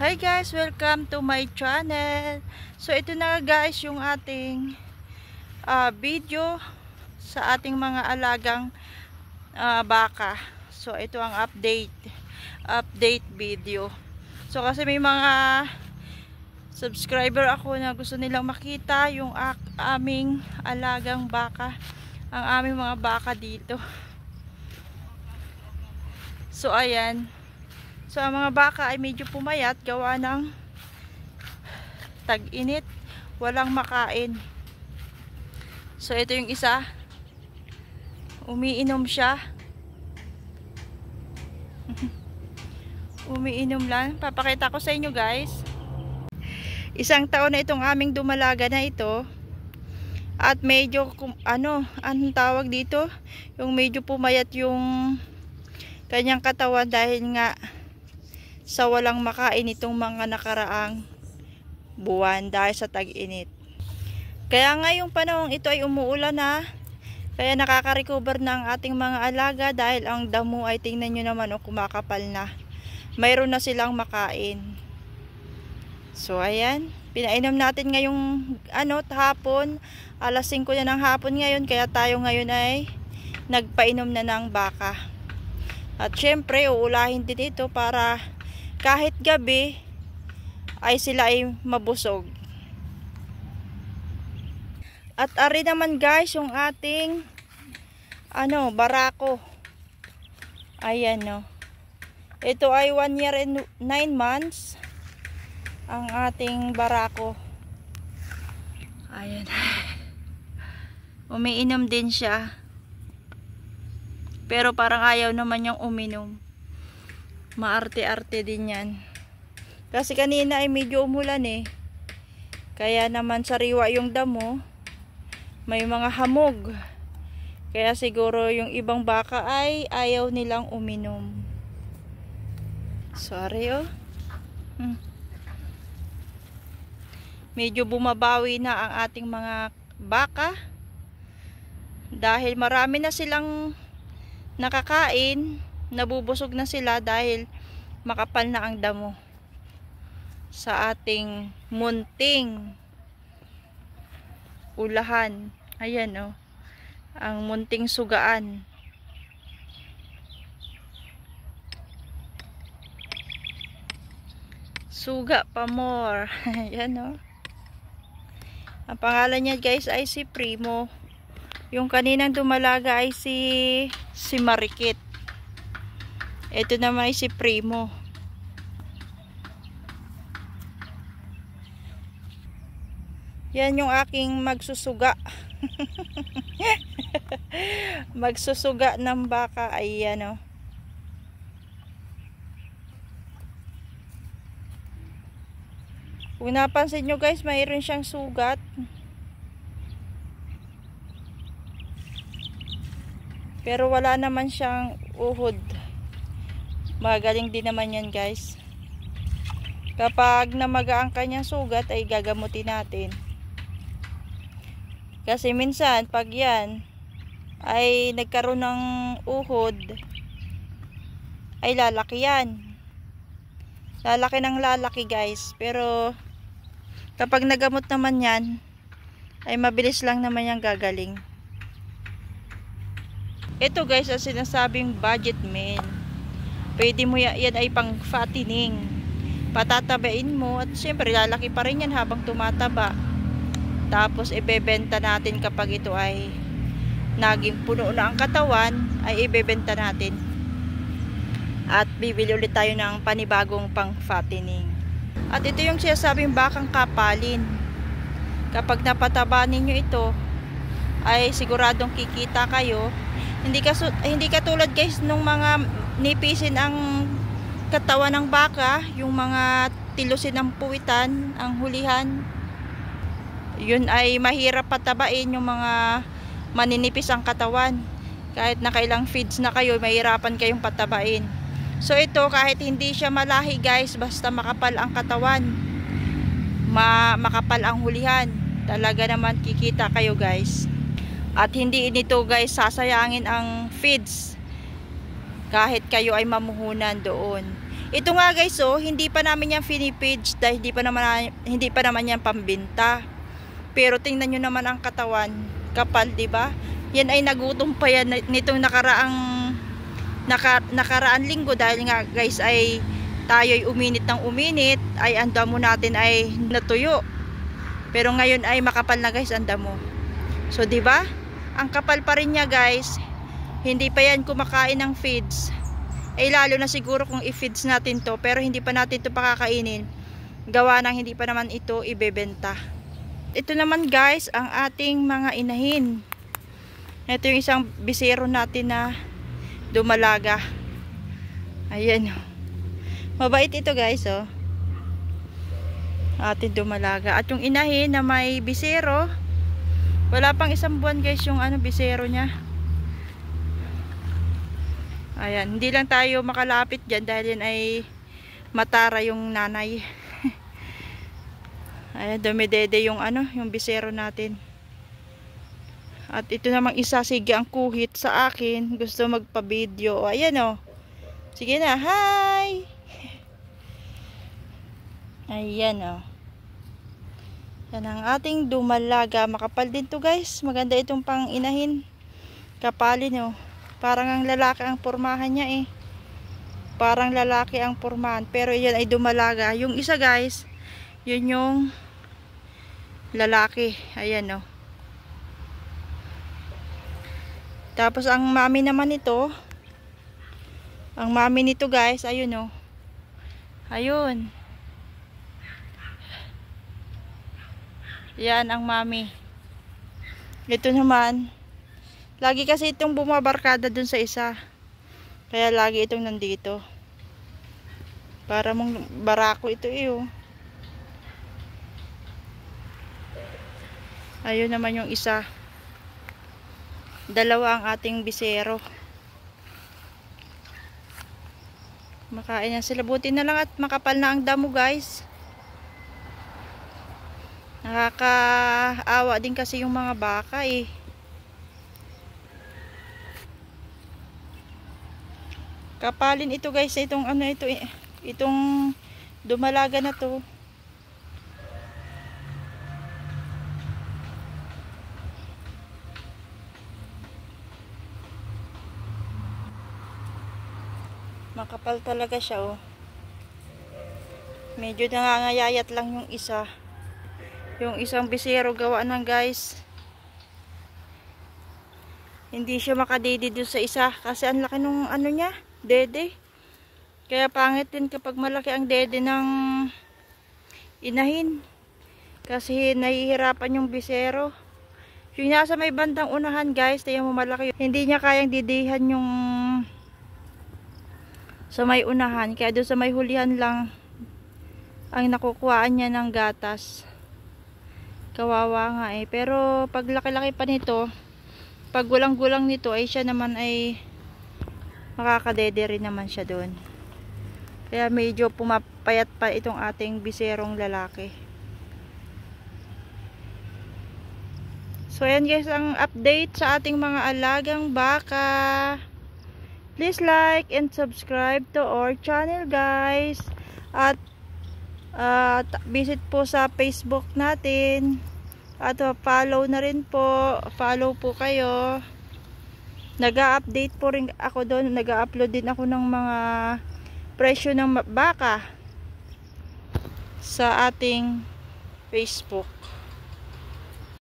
Hi guys, welcome to my channel. So ito na guys yung ating video sa ating mga alagang baka. So ito ang update video. So kasi may mga subscriber ako na gusto nilang makita yung aming alagang baka, ang aming mga baka dito. So ayan. So ang mga baka ay medyo pumayat gawa ng tag-init, walang makain. So ito yung isa, umiinom siya. Umiinom lang. Papakita ko sa inyo guys. Isang taon na itong aming dumalaga na ito. At medyo anong tawag dito? Yung medyo pumayat yung kanyang katawan dahil nga sa walang makain itong mga nakaraang buwan dahil sa tag-init. Kaya ngayong panahon ito ay umuulan na, kaya nakaka-recover na ang ating mga alaga dahil ang damo ay tingnan nyo naman kumakapal na. Mayroon na silang makain. So ayan, pinainom natin ngayong hapon, alas 5 na ng hapon ngayon, kaya tayo ngayon ay nagpainom na ng baka. At syempre uulahin din ito para kahit gabi ay sila ay mabusog. At ari naman guys yung ating barako. Ayan no. Ito ay 1 year and 9 months ang ating barako. Ayan. Umiinom din siya. Pero parang ayaw naman niyang uminom. Maarte-arte din yan. Kasi kanina ay medyo umulan kaya naman sariwa yung damo. May mga hamog. Kaya siguro yung ibang baka ay ayaw nilang uminom. Sorry Medyo bumabawi na ang ating mga baka. Dahil marami na silang nakakain. Nabubusog na sila dahil makapal na ang damo sa ating munting ulahan. Ayan ang munting sugaan. Suga pa more. Ayan ang pangalan niya guys ay si Primo. Yung kaninang dumalaga ay si Marikit. Ito naman ay si Primo. Yan yung aking magsusuga. Magsusuga ng baka. Ayan Kung napansin nyo guys, mayroon siyang sugat. Pero wala naman siyang uhod. Magaling din naman yan guys. Kapag namaga ang kanyang sugat ay gagamutin natin. Kasi minsan pag yan ay nagkaroon ng uhod ay lalaki yan. Lalaki ng lalaki guys. Pero kapag nagamot naman yan ay mabilis lang naman yan gagaling. Ito guys ang sinasabing budget meal. Pwede mo yan ay pang fattening. Patatabain mo at syempre lalaki pa rin yan habang tumataba. Tapos ibebenta natin kapag ito ay naging puno na ang katawan, ay ibebenta natin. At bibili ulit tayo ng panibagong pang fattening. At ito yung sinasabing bakang kapalin. Kapag napataba ninyo ito, ay siguradong kikita kayo. Hindi katulad guys nung mga nipisin ang katawan ng baka, yung mga tilusin ng puwitan, ang hulihan. Yun ay mahirap patabain yung mga maninipis ang katawan. Kahit nakailang feeds na kayo, mahirapan kayong patabain. So ito kahit hindi siya malahi guys, basta makapal ang katawan, makapal ang hulihan, talaga naman kikita kayo guys. At hindi nito guys sasayangin ang feeds kahit kayo ay mamuhunan doon. Ito nga guys, oh, hindi pa namin yan finipage dahil hindi pa naman yan pambenta. Pero tingnan nyo naman ang katawan, kapal, 'di ba? Yan ay nagutom pa yan nitong nakaraan linggo dahil nga guys ay tayo'y uminit ng uminit, ay ang damo natin ay natuyo. Pero ngayon ay makapal na guys ang damo. So 'di ba? Ang kapal pa rin niya guys. Hindi pa yan kumakain ng feeds. Lalo na siguro kung i-feeds natin to, pero hindi pa natin to pakakainin. Gawa ng hindi pa naman ito ibebenta. Ito naman guys ang ating mga inahin. Ito yung isang bisero natin na dumalaga. Ayan. Mabait ito guys, oh. Ating dumalaga. At yung inahin na may bisero, wala pang 1 buwan guys yung bisero niya. Ayan, hindi lang tayo makalapit dyan dahil yan ay matara yung nanay. Ayan, dumidede yung yung bisero natin. At ito namang isa, sige ang kuhit sa akin, gusto magpa-video. Ayan, oh. Sige na, hi! Ayan, oh. Yan ang ating dumalaga. Makapal din to guys. Maganda itong pang inahin. Kapalin, oh. Parang ang lalaki ang pormahan niya eh. Parang lalaki ang pormahan. Pero yan ay dumalaga. Yung isa guys, yun yung lalaki. Ayan, oh. Tapos ang mami naman nito, ang mami nito guys, ayun, oh. Ayun. Yan ang mami. Ito naman, lagi kasi itong bumabarkada dun sa isa. Kaya lagi itong nandito. Para mong barako ito eh, oh. Ayun naman yung isa. Dalawa ang ating bisero. Makain na sila. Buti na lang at makapal na ang damo guys. Nakakaawa din kasi yung mga baka eh. Kapalin ito guys, itong ito, itong dumalaga na to. Makapal talaga siya, oh. Medyo nangangayayat lang yung isa. Yung isang bisero gawa ng guys. Hindi siya makadede doon sa isa kasi ang laki nung niya, dede. Kaya pangit din kapag malaki ang dede ng inahin. Kasi nahihirapan yung bisero. Yung nasa may bandang unahan guys, tayo mo malaki. Hindi niya kayang didihan yung sa may unahan. Kaya doon sa may hulihan lang ang nakukuhaan niya ng gatas. Kawawa nga eh. Pero pag laki-laki pa nito, pag gulang-gulang nito ay siya naman ay makakadede rin naman siya doon. Kaya medyo pumapayat pa itong ating biserong lalaki. So ayan guys ang update sa ating mga alagang baka. Please like and subscribe to our channel guys. At visit po sa Facebook natin. At follow na rin po. Follow po kayo. Nag-a-update po rin ako doon. Nag-a-upload din ako ng mga presyo ng baka sa ating Facebook.